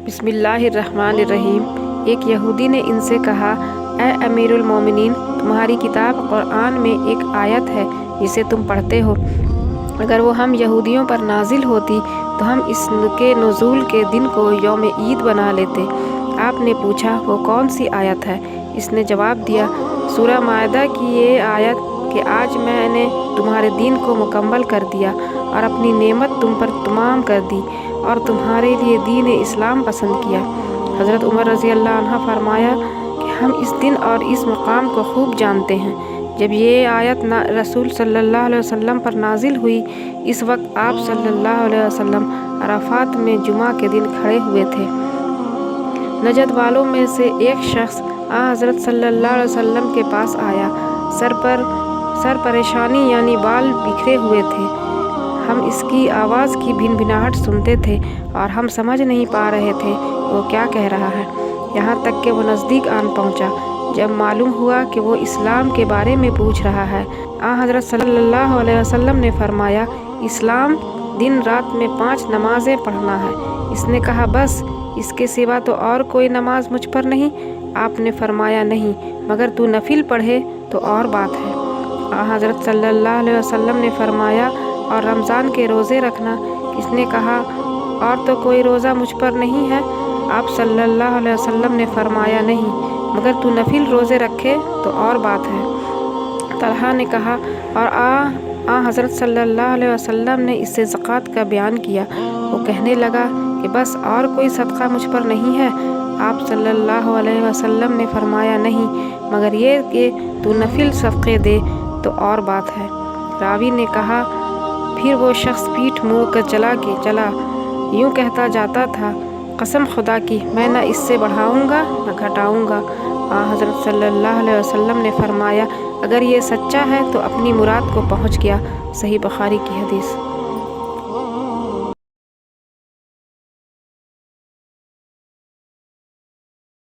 بسم اللہ الرحمن الرحیم۔ ایک یہودی نے ان سے کہا، اے امیر المومنین، تمہاری کتاب قرآن میں ایک آیت ہے جسے تم پڑھتے ہو، اگر وہ ہم یہودیوں پر نازل ہوتی تو ہم اس کے نزول کے دن کو یوم عید بنا لیتے۔ آپ نے پوچھا، وہ کون سی آیت ہے؟ اس نے جواب دیا، سورہ مائدہ کی یہ آیت کہ آج میں نے تمہارے دین کو مکمل کر دیا اور اپنی نعمت تم پر تمام کر دی اور تمہارے لیے دین اسلام پسند کیا۔ حضرت عمر رضی اللہ عنہ فرمایا کہ ہم اس دن اور اس مقام کو خوب جانتے ہیں۔ جب یہ آیت رسول صلی اللہ علیہ وسلم پر نازل ہوئی، اس وقت آپ صلی اللہ علیہ وسلم عرفات میں جمعہ کے دن کھڑے ہوئے تھے۔ نجد والوں میں سے ایک شخص حضرت صلی اللہ علیہ وسلم کے پاس آیا، سر پریشانی یعنی بال بکھرے ہوئے تھے۔ ہم اس کی آواز کی بھنبھناہٹ سنتے تھے اور ہم سمجھ نہیں پا رہے تھے وہ کیا کہہ رہا ہے، یہاں تک کہ وہ نزدیک آن پہنچا۔ جب معلوم ہوا کہ وہ اسلام کے بارے میں پوچھ رہا ہے، حضرت صلی اللہ علیہ وسلم نے فرمایا، اسلام دن رات میں 5 نمازیں پڑھنا ہے۔ اس نے کہا، بس اس کے سوا تو اور کوئی نماز مجھ پر نہیں؟ آپ نے فرمایا، نہیں، مگر تو نفل پڑھے تو اور بات ہے۔ حضرت صلی اللہ علیہ وسلم نے فرمایا، اور رمضان کے روزے رکھنا؟ اس نے کہا، اور تو کوئی روزہ مجھ پر نہیں ہے۔ آپ صلی اللہ علیہ وسلم نے فرمایا، نہیں، مگر تو نفل روزے رکھے تو اور بات ہے۔ طلحہ نے کہا، اور حضرت صلی اللہ علیہ وسلم نے اس سے زکوٰۃ کا بیان کیا۔ وہ کہنے لگا کہ بس اور کوئی صدقہ مجھ پر نہیں ہے۔ آپ صلی اللہ علیہ وسلم نے فرمایا، نہیں، مگر یہ کہ تو نفل صدقے دے تو اور بات ہے۔ راوی نے کہا، پھر وہ شخص پیٹھ موڑ کر چلا یوں کہتا جاتا تھا، قسم خدا کی میں نہ اس سے بڑھاؤں گا نہ گھٹاؤں گا۔ حضرت صلی اللہ علیہ وسلم نے فرمایا، اگر یہ سچا ہے تو اپنی مراد کو پہنچ گیا۔ صحیح بخاری کی حدیث۔